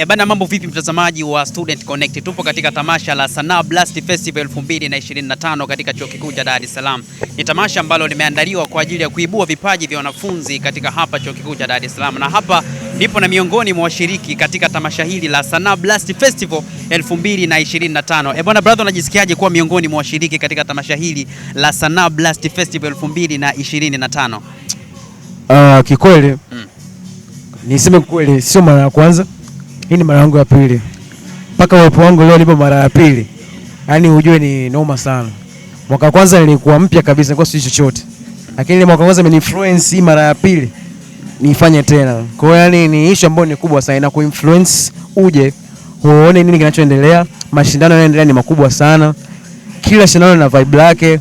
Bana, mambo vipi mtazamaji wa Student Connect? Tupo katika tamasha la Sanaa Blast Festival 2025 katika Chuo Kikuu cha Dar es Salaam. Ni tamasha ambalo limeandaliwa kwa ajili ya kuibua vipaji vya wanafunzi katika hapa Chuo Kikuu cha Dar es Salaam. Na hapa nipo na miongoni mwa washiriki katika tamasha hili la Sanaa Blast Festival 2025. Bwana brother, unajisikiaje kuwa miongoni mwa washiriki katika tamasha hili la Sanaa Blast Festival 2025? Kikweli niseme kweli, sio mara ya kwanza. Hii ni mara yangu ya pili. Mpaka uwepo wangu leo nipo mara ya pili. Yaani ujue ni noma sana. Mwaka kwanza nilikuwa mpya kabisa, nilikuwa sijui chochote. Lakini mwaka kwanza imeni-influence, hii mara ya pili nifanye tena. Kwa hiyo yani ni issue ambayo ni kubwa sana, na ku-influence uje uone nini kinachoendelea. Mashindano yanaendelea ni makubwa sana. Kila shindano na vibe lake.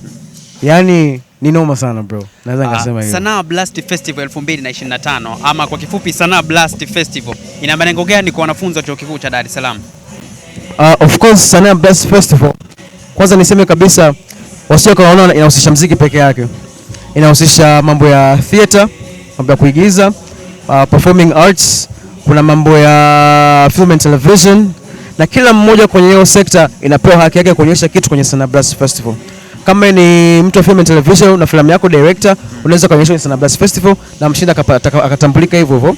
Yaani ni noma sana bro. Naweza nikasema hivyo. Sanaa Blast Festival 2025 ama kwa kifupi Sanaa Blast Festival ina malengo gani kwa wanafunzi wa Chuo Kikuu cha Dar es Salaam? Of course Sanaa Blast Festival, kwanza niseme kabisa wasio kaona inahusisha muziki peke yake. Inahusisha mambo ya theater, mambo ya kuigiza, performing arts, kuna mambo ya film and television, na kila mmoja kwenye hiyo sekta inapewa haki yake kuonyesha kitu kwenye Sanaa Blast Festival. Kama ni mtu wa film and television na filamu yako director, unaweza kuonyesha kwenye Sanaa Blast Festival na mshinda akatambulika hivyo hivyo.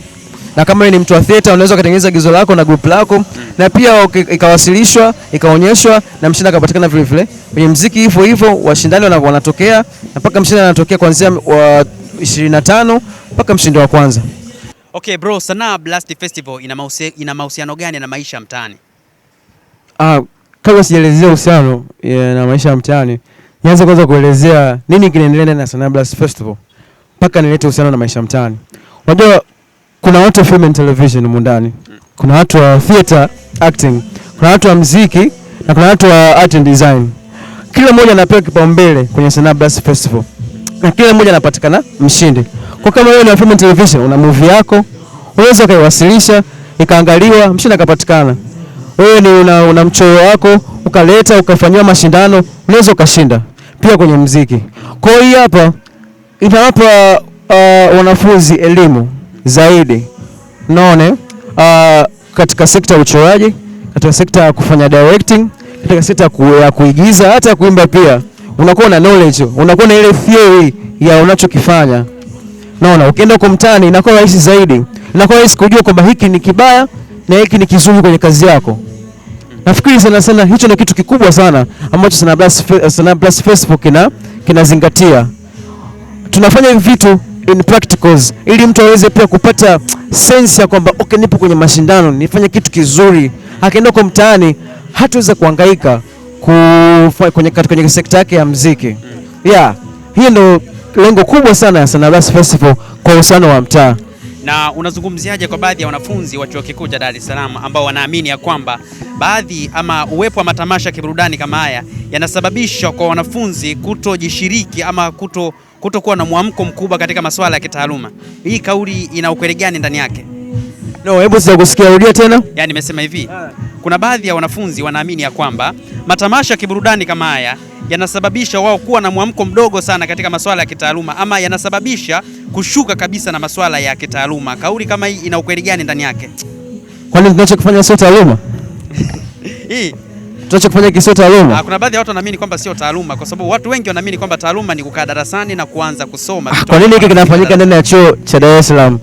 Na kama ni mtu wa theater, unaweza kutengeneza gizo lako na group lako na pia ikawasilishwa, ikaonyeshwa na mshinda akapatikana vile vile. Kwenye muziki hivyo hivyo washindani wanatokea, na mpaka mshindi anatokea kuanzia wa 25 mpaka mshindi wa kwanza. Okay bro, Sanaa Blast Festival ina mahusiano gani na maisha mtaani? Kabla sijaelezea uhusiano na maisha ya mtaani, nianze kwanza kuelezea nini kinaendelea ndani ya Sanaa Blast Festival mpaka nilete uhusiano na maisha mtaani. Unajua kuna watu wa film and television humu ndani, kuna watu wa theater acting, kuna watu wa muziki na kuna watu wa art and design. Kila mmoja anapewa kipaumbele kwenye Sanaa Blast Festival na kila mmoja anapatikana mshindi. Kwa kama wewe ni wa film and television, una movie yako, unaweza kuiwasilisha ikaangaliwa, mshindi akapatikana. Wewe ni una mchoro wako ukaleta ukafanywa mashindano, unaweza ukashinda pia kwenye muziki. Kwa hiyo hapa inawapa wanafunzi elimu zaidi. Unaona? Katika sekta ya uchoraji, katika sekta ya kufanya directing, katika sekta ya kuigiza, hata kuimba pia. Unakuwa na knowledge, unakuwa na ile theory ya unachokifanya. Unaona, ukienda kwa mtaani inakuwa rahisi zaidi. Inakuwa rahisi kujua kwamba hiki ni kibaya na hiki ni kizuri kwenye kazi yako. Nafikiri sana hicho ni kitu kikubwa sana ambacho Sanaa Blast Festival kinazingatia. Tunafanya hivi vitu in practicals ili mtu aweze pia kupata sense ya kwamba okay, nipo kwenye mashindano, nifanye kitu kizuri. Akienda kwa mtaani hataweza kuhangaika kwenye sekta yake ya muziki. Hiyo ndio lengo kubwa sana ya Sanaa Blast Festival kwa uhusiano wa mtaa. Na unazungumziaje kwa baadhi ya wanafunzi wa Chuo Kikuu cha Dar es Salaam ambao wanaamini ya kwamba baadhi ama uwepo wa matamasha kiburudani kama haya yanasababisha kwa wanafunzi kutojishiriki ama kutokuwa na mwamko mkubwa katika masuala ya kitaaluma? Hii kauli ina ukweli gani ndani yake? No, hebu sikusikia, rudia tena. Yaani nimesema hivi, kuna baadhi ya wanafunzi wanaamini ya kwamba matamasha kiburudani kama haya yanasababisha wao kuwa na mwamko mdogo sana katika masuala ya kitaaluma ama yanasababisha kushuka kabisa na masuala ya kitaaluma. Kauli kama hii ina ukweli gani ndani yake? Kwani tunachokifanya sio taaluma? Hii tunachokifanya sio taaluma? Kuna baadhi ya watu wanaamini kwamba sio taaluma, kwa sababu watu wengi wanaamini kwamba taaluma ni kukaa darasani na kuanza kusoma. Kwa nini hiki kinafanyika ndani ya chuo cha Dar es Salaam,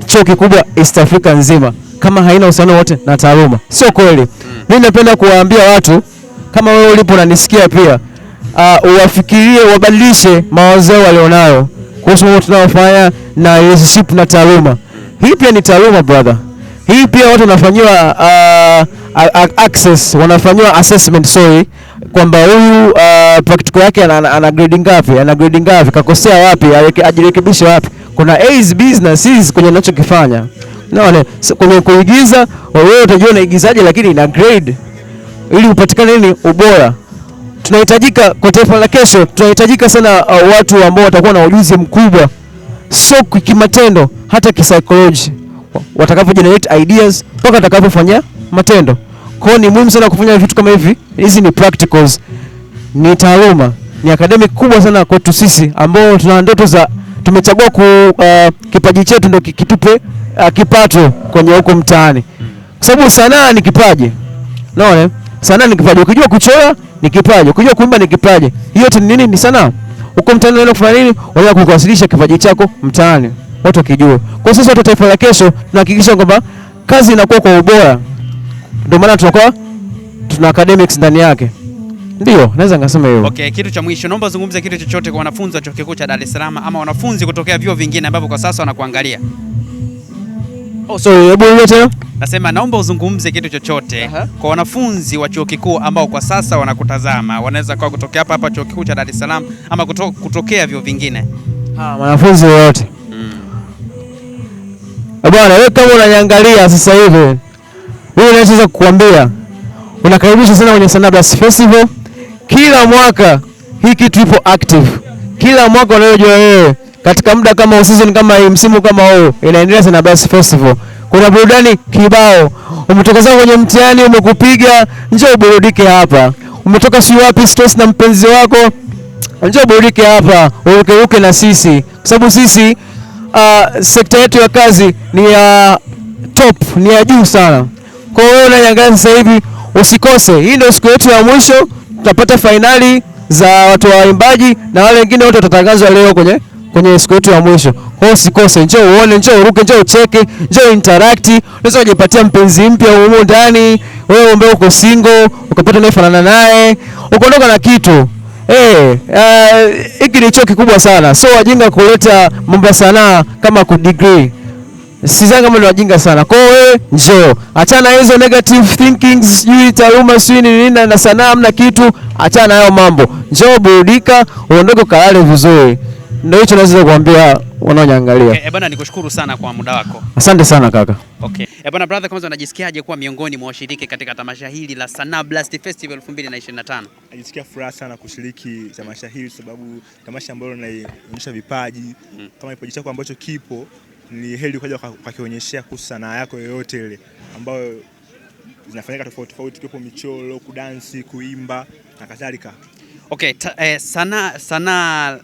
chuo kikubwa East Africa nzima, kama haina uhusiano wote na taaluma? Sio kweli. Mimi napenda kuwaambia watu, kama wewe ulipo unanisikia pia, uwafikirie, wabadilishe mawazo walionayo kuhusu mambo tunayofanya na relationship na taaluma. Hii pia ni taaluma brother. Hii pia watu wanafanywa wanafanywa assessment, kwamba huyu practical yake ana grade ngapi, kakosea wapi, ajirekebishe wapi. Kuna A's, B's na C's kwenye anachokifanya. Unaona, kwenye kuigiza wewe utajua unaigizaje, lakini ina grade ili upatikane nini, ubora. Tunahitajika kwa taifa la kesho, tunahitajika sana watu ambao watakuwa na ujuzi mkubwa, sio kimatendo, hata kisaikolojia, watakapo generate ideas mpaka watakapofanya matendo. Kwa hiyo ni muhimu sana kufanya vitu kama hivi. Hizi ni practicals, ni taaluma, ni academic kubwa sana kwetu sisi ambao tuna ndoto za, tumechagua kipaji chetu ndio kitupe kipato kwenye huko mtaani. sababu sanaa ni kipaji. Unaona? Sanaa ni kipaji. Ukijua kuchora ni kipaji, ukijua kuimba ni kipaji. Hiyo yote ni nini? Ni sanaa. Uko mtaani unaenda kufanya nini? Unaenda kuwasilisha kipaji chako mtaani, watu wakijua. Kwa sisi watu wa taifa la kesho tunahakikisha kwamba kazi inakuwa kwa ubora. Ndio maana tuna academics ndani yake. Ndio, naweza ngasema hivyo. Okay, kitu cha mwisho naomba uzungumze kitu chochote kwa wanafunzi wa Chuo Kikuu cha Dar es Salaam ama wanafunzi kutokea vyuo vingine ambavyo kwa sasa wanakuangalia. Hebu rudia tena. Nasema naomba uzungumze kitu chochote kwa wanafunzi wa Chuo Kikuu ambao kwa sasa wanakutazama. Wanaweza kwa kutokea hapa Chuo Kikuu cha Dar es Salaam ama kutokea vyuo vingine. Wanafunzi wote. Bwana, wewe kama unaniangalia sasa hivi, wewe unaweza kukuambia unakaribisha sana kwenye Sanaa Blast Festival. Kila mwaka hii kitu ipo active. Kila mwaka unayojua wewe katika muda kama season kama hii, msimu kama huu, inaendelea Sanaa Blast Festival. Kuna burudani kibao. Umetoka zako kwenye mtihani umekupiga, njoo burudike hapa. Umetoka si wapi stress na mpenzi wako, njoo burudike hapa, uruke na sisi. Kwa sababu sisi sekta yetu ya kazi ni ya top, ni ya juu sana. Kwa hiyo unaangalia sasa hivi usikose. Hii ndio siku yetu ya mwisho, tutapata finali za watu wa waimbaji na wale wengine wote watatangazwa leo kwenye siku yetu ya mwisho. Kwa hiyo usikose, njoo uone, njoo uruke, njoo ucheke, njoo interact. Unaweza kujipatia mpenzi mpya huko ndani, wewe ambaye uko single, ukapata naye fanana naye, ukaondoka na kitu. Hiki ni chuo kikubwa sana. So wajinga kuleta mambo ya sanaa kama ku degree. Sidhani kama ni wajinga sana. Kwa hiyo wewe njoo. Achana hizo negative thinkings, sijui taaluma sijui nini na sanaa hamna kitu, achana hayo mambo. Njoo burudika, uondoke kalale vizuri. Ndio hicho naweza kuambia wanaoniangalia. Okay, bwana nikushukuru sana kwa muda wako. Asante sana kaka. Okay. Bwana brother, kwanza unajisikiaje kuwa miongoni mwa washiriki katika tamasha hili la Sanaa Blast Festival 2025? Najisikia furaha sana kushiriki tamasha hili sababu tamasha ambalo linaonyesha vipaji. Kama kipaji chako ambacho kipo ni heri ukaja ukakionyeshea kuhusu sanaa yako yoyote ile ambayo zinafanyika tofauti tofauti, kipo michoro, kudansi, kuimba na kadhalika. Okay,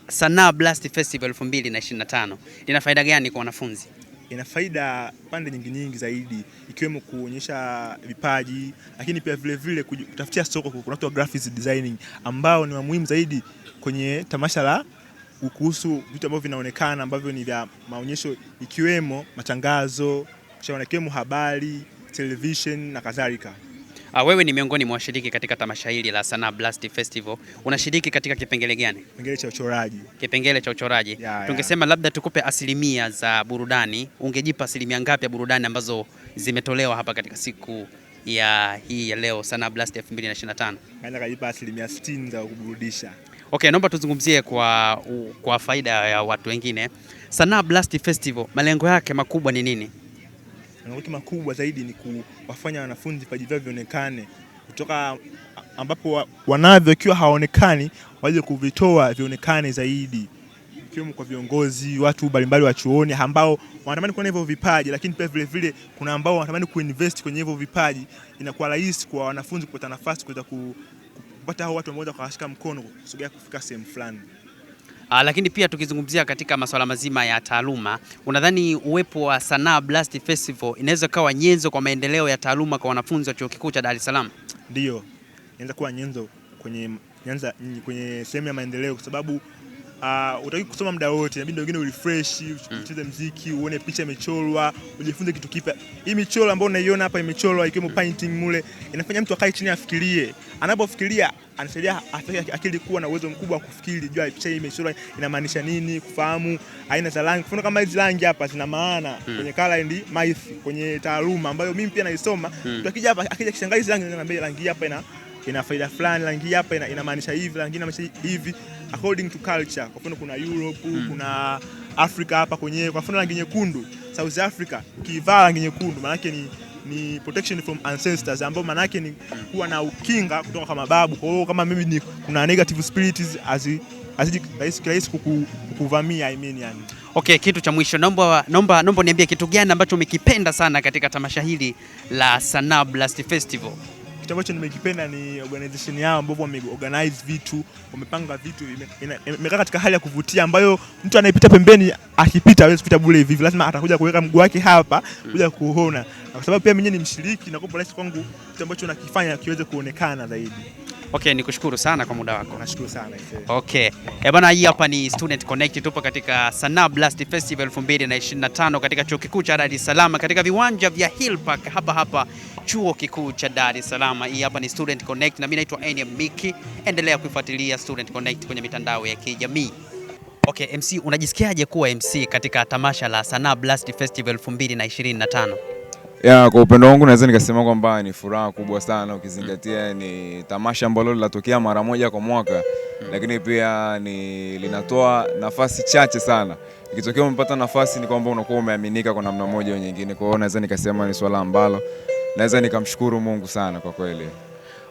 Sanaa Blast Festival 2025 ina faida gani kwa wanafunzi? Ina faida pande nyingi zaidi, ikiwemo kuonyesha vipaji, lakini pia vile kutafutia soko. Kuna watu wa graphics designing ambao ni muhimu zaidi kwenye tamasha la kuhusu vitu ambavyo vinaonekana ambavyo ni vya maonyesho, ikiwemo matangazo, ikiwemo habari, television na kadhalika. Wewe ni miongoni mwa washiriki katika tamasha hili la Sanaa Blast Festival. Unashiriki katika kipengele gani? Kipengele cha uchoraji. Kipengele cha uchoraji. Tungesema labda tukupe asilimia za burudani. Ungejipa asilimia ngapi ya burudani ambazo zimetolewa hapa katika siku ya hii ya leo Sanaa Blast 2025? Naenda kujipa asilimia 60 za kuburudisha. Okay, naomba tuzungumzie kwa faida ya watu wengine. Sanaa Blast Festival malengo yake makubwa ni nini? Malengo makubwa zaidi ni kuwafanya wanafunzi vipaji vyao vionekane kutoka ambapo wanavyo, ikiwa haonekani waje kuvitoa vionekane zaidi, ikiwemo kwa viongozi, watu mbalimbali wa chuoni ambao wanatamani kuona hivyo vipaji, lakini pia vile kuna ambao wanatamani kuinvest kwenye hivyo vipaji. Inakuwa rahisi kwa wanafunzi kupata nafasi kuweza kupata hao watu ambao wakashika mkono kusogea kufika sehemu fulani. Lakini pia tukizungumzia katika masuala mazima ya taaluma, unadhani uwepo wa Sanaa Blast Festival inaweza kuwa nyenzo kwa maendeleo ya taaluma kwa wanafunzi wa Chuo Kikuu cha Dar es Salaam? Ndio. Inaweza kuwa nyenzo kwenye sehemu ya maendeleo kwa sababu utaki kusoma muda wote, inabidi wengine urefresh, ucheze muziki, uone picha imechorwa, ujifunze kitu kipya. Hii michoro ambayo unaiona hapa imechorwa ikiwemo painting mule, inafanya mtu akae chini afikirie. Anapofikiria anasaidia akili kuwa na uwezo mkubwa wa kufikiri, jua picha hii imechorwa inamaanisha nini, kufahamu aina za rangi. Kwa kama hizi rangi hapa zina maana kwenye color and math, kwenye taaluma ambayo mimi pia naisoma. Mtu akija hapa akija kishangaa hizi rangi, ananiambia rangi hapa ina faida fulani, rangi hapa inamaanisha hivi, rangi inamaanisha hivi according to culture. Kwa mfano kuna Europe, kuna Africa hapa kwenye. Kwa mfano rangi nyekundu, South Africa, ukivaa rangi nyekundu maana yake ni protection from ancestors, ambao maana yake ni kuwa na ukinga kutoka kwa mababu. Kwa hiyo kama mimi kuna negative spirits rahisi kukuvamia, yani. Okay, kitu cha mwisho naomba niambie kitu gani ambacho umekipenda sana katika tamasha hili la Sanaa Blast Festival? kitu ambacho nimekipenda ni organization yao ambao wameorganize vitu, wamepanga vitu, imekaa katika hali ya kuvutia ambayo mtu anayepita pembeni akipita hawezi kupita bure hivi, lazima atakuja kuweka mguu wake hapa kuja kuona, kwa sababu pia mimi ni mshiriki na kwa rahisi kwangu kitu ambacho nakifanya kiweze kuonekana zaidi. Okay, nikushukuru sana kwa muda wako. Nashukuru sana. Okay. Bwana, hii hapa ni Student Connect, tupo katika Sanaa Blast Festival 2025 katika Chuo Kikuu cha Dar es Salaam katika viwanja vya Hill Park hapa Chuo Kikuu cha Dar es Salaam. Hii hapa ni Student Connect na mimi naitwa Eniam Miki. Endelea kuifuatilia Student Connect kwenye mitandao ya kijamii. Okay, MC, unajisikiaje kuwa MC katika tamasha la Sanaa Blast Festival 2025? Kwa upendo wangu naweza nikasema kwamba ni furaha kubwa sana, ukizingatia ni tamasha ambalo linatokea mara moja kwa mwaka, lakini pia linatoa nafasi chache sana. Ikitokea umepata nafasi ni kwamba unakuwa umeaminika kwa namna moja au nyingine. Kwa hiyo naweza nikasema ni swala ambalo naweza nikamshukuru Mungu sana kwa kweli.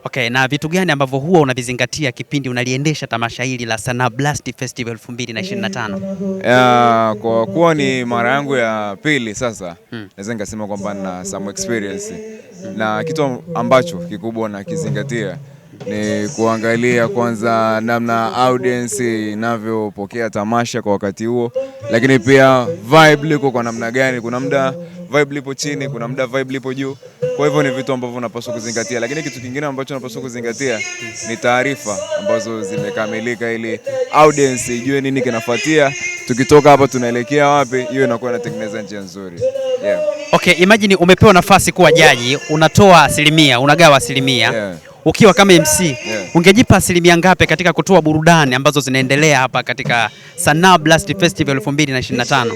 Okay, na vitu gani ambavyo huwa unavizingatia kipindi unaliendesha tamasha hili la Sanaa Blast Festival 2025? Kwa kuwa ni mara yangu ya pili sasa, naweza nikasema kwamba na some experience. Na kitu ambacho kikubwa na kizingatia ni kuangalia kwanza namna audience inavyopokea tamasha kwa wakati huo, lakini pia vibe liko kwa namna gani. Kuna muda vibe lipo chini, kuna muda vibe lipo juu. Kwa hivyo ni vitu ambavyo unapaswa kuzingatia, lakini kitu kingine ambacho unapaswa kuzingatia ni taarifa ambazo zimekamilika ili audience ijue nini kinafuatia, tukitoka hapa tunaelekea wapi. Hiyo inakuwa inatengeneza njia nzuri. Okay, imagine umepewa nafasi kuwa jaji, unatoa asilimia, unagawa asilimia. Ukiwa kama MC, ungejipa asilimia ngapi katika kutoa burudani ambazo zinaendelea hapa katika Sanaa Blast Festival 2025?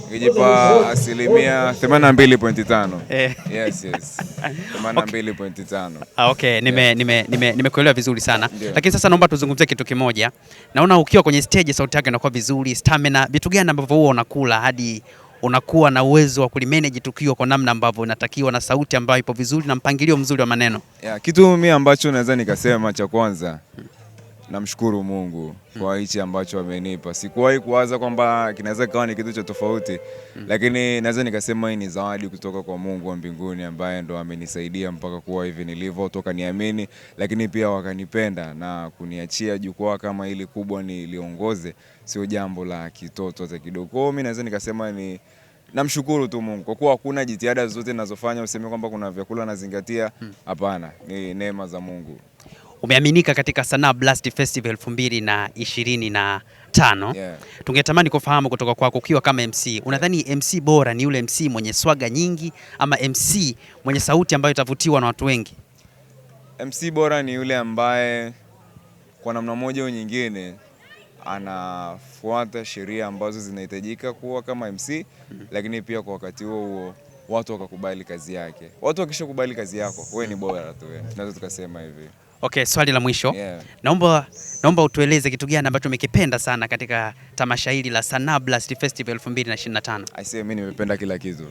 Ungejipa asilimia 82.5. Yes. 82.5. Okay, nimekuelewa vizuri sana. Lakini sasa naomba tuzungumzie kitu kimoja. Naona ukiwa kwenye stage sauti yako inakuwa vizuri, stamina, vitu gani ambavyo huwa unakula hadi unakuwa na uwezo wa kulimanage tukio kwa namna ambavyo inatakiwa na sauti ambayo ipo vizuri na mpangilio mzuri wa maneno? Kitu mimi ambacho naweza nikasema cha kwanza, namshukuru Mungu kwa hichi ambacho amenipa. Sikuwahi kuwaza kwamba kinaweza kuwa ni kitu cha tofauti, lakini naweza nikasema hii ni zawadi kutoka kwa Mungu wa mbinguni ambaye ndo amenisaidia mpaka kuwa hivi nilivyo, toka niamini, lakini pia wakanipenda na kuniachia jukwaa kama hili kubwa niliongoze. Sio jambo la kitoto hata kidogo. Kwa hiyo mimi naweza nikasema ni namshukuru tu Mungu kwa kuwa hakuna jitihada zote ninazofanya useme kwamba kuna vyakula nazingatia. Hapana, ni neema za Mungu. Umeaminika katika Sanaa Blast Festival 2025. Tungetamani kufahamu kutoka kwako, ukiwa kama MC, unadhani MC bora ni yule MC mwenye swaga nyingi ama MC mwenye sauti ambayo itavutiwa na watu wengi? MC bora ni yule ambaye kwa namna moja au nyingine anafuata sheria ambazo zinahitajika kuwa kama MC, lakini pia kwa wakati huo watu wakakubali kazi yake. Watu wakishakubali kazi yako, wewe ni bora tu wewe. Tunaweza tukasema hivi. Okay, swali la mwisho. Naomba utueleze kitu gani ambacho umekipenda sana katika tamasha hili la Sanaa Blast Festival 2025? I say mimi nimependa kila kitu.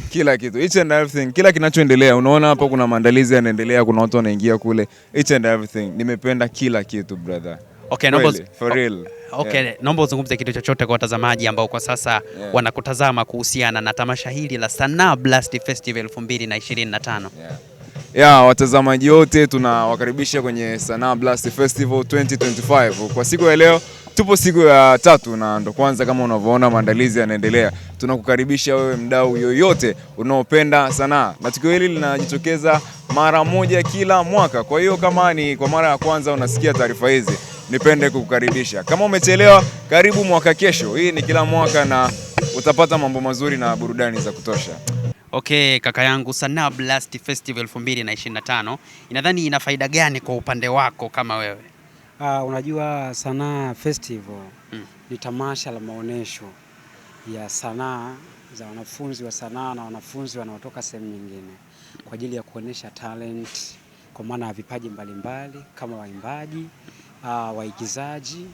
Kila kitu. Each and everything. Kila kinachoendelea. Unaona hapa kuna maandalizi yanaendelea, kuna watu wanaingia kule. Each and everything. Nimependa kila kitu, brother. Okay, for real. Okay, naomba uzungumze kitu chochote kwa watazamaji ambao kwa sasa wanakutazama kuhusiana na tamasha hili la Sanaa Blast Festival 2025. Watazamaji wote tunawakaribisha kwenye Sanaa Blast Festival 2025. Kwa siku ya leo tupo siku ya 3 na ndo kwanza kama unavyoona maandalizi yanaendelea. Tunakukaribisha wewe mdau yoyote unaopenda sanaa. Na tukio hili linajitokeza mara moja kila mwaka. Kwa hiyo kama ni kwa mara ya kwanza unasikia taarifa hizi, nipende kukukaribisha. Kama umechelewa, karibu mwaka kesho. Hii ni kila mwaka na utapata mambo mazuri na burudani za kutosha. Okay, kaka yangu, Sanaa Blast Festival 2025 inadhani ina faida gani kwa upande wako kama wewe? Unajua Sanaa Festival ni tamasha la maonesho ya sanaa za wanafunzi wa sanaa na wanafunzi wanaotoka sehemu nyingine kwa ajili ya kuonesha talent, kwa maana ya vipaji mbalimbali kama waimbaji, waigizaji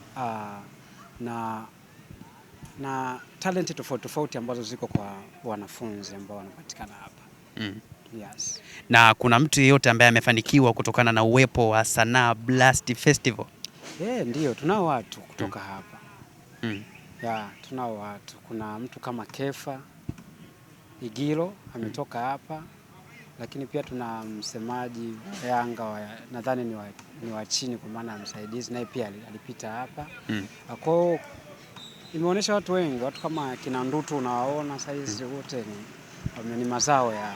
na talenti tofauti ambazo ziko kwa wanafunzi ambao wanapatikana hapa. Yes. Na kuna mtu yeyote ambaye amefanikiwa kutokana na uwepo wa Sanaa Blast Festival? Ndio, tunao watu kutoka hapa. Tunao watu. Kuna mtu kama Kefa Igilo ametoka hapa. lakini pia tuna msemaji Yanga nadhani ni wa chini kwa maana ya msaidizi, naye pia alipita hapa. Kwa imeonyesha watu wengi, watu kama kina Ndutu unawaona saizi wote ni mazao ya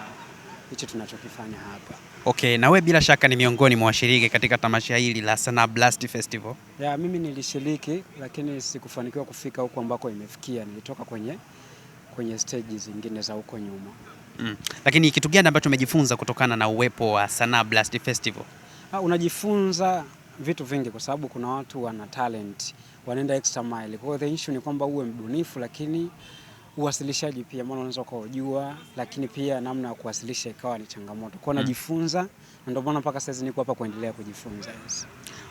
hicho tunachokifanya hapa. Okay, na wewe bila shaka ni miongoni mwa washiriki katika tamasha hili la Sanaa Blast Festival? Ya, mimi nilishiriki lakini sikufanikiwa kufika huko ambako imefikia. Nilitoka kwenye stage zingine za huko nyuma. Lakini kitu gani ambacho umejifunza kutokana na uwepo wa Sanaa Blast Festival? Unajifunza vitu vingi kwa sababu kuna watu wana talent, wanaenda extra mile. Kwa hiyo the issue ni kwamba uwe mbunifu, lakini uwasilishaji pia maana unaweza kujua, lakini pia namna ya kuwasilisha ikawa ni changamoto. Kwa hiyo najifunza, na ndio maana mpaka sasa niko hapa kuendelea kujifunza. Yes.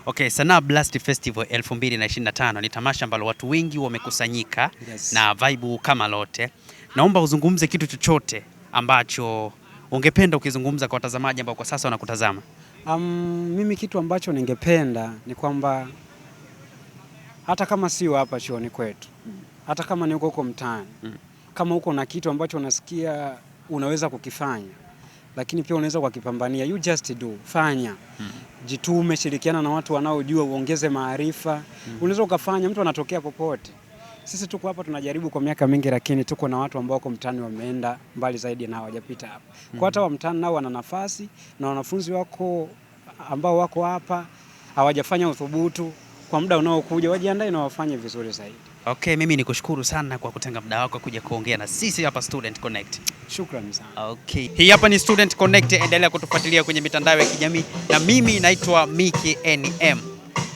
Okay, Sanaa Blast Festival 2025 ni tamasha ambalo watu wengi wamekusanyika. Yes. Na vibe kama lote. Naomba uzungumze kitu chochote ambacho ungependa ukizungumza kwa watazamaji ambao kwa sasa wanakutazama. Mimi kitu ambacho ningependa ni kwamba hata kama sio hapa chuoni kwetu, hata kama ni huko mtaani, kama uko na kitu ambacho unasikia unaweza kukifanya, lakini pia unaweza kukipambania, you just do, fanya. Jitume, shirikiana na watu wanaojua, uongeze maarifa. Unaweza ukafanya, mtu anatokea popote. Sisi tuko hapa tunajaribu kwa miaka mingi, lakini tuko na watu ambao wako mtaani wameenda mbali zaidi na hawajapita hapa. Kwa hata wa mtaani nao wana nafasi, na wanafunzi wako ambao wako hapa hawajafanya uthubutu, kwa muda unaokuja wajiandae na wafanye vizuri zaidi. Okay, mimi nikushukuru sana kwa kutenga muda wako kuja kuongea na sisi hapa Student Connect. Shukrani sana. Okay. Hii hapa ni Student Connect, endelea kutufuatilia kwenye mitandao ya kijamii, na mimi naitwa Miki NM.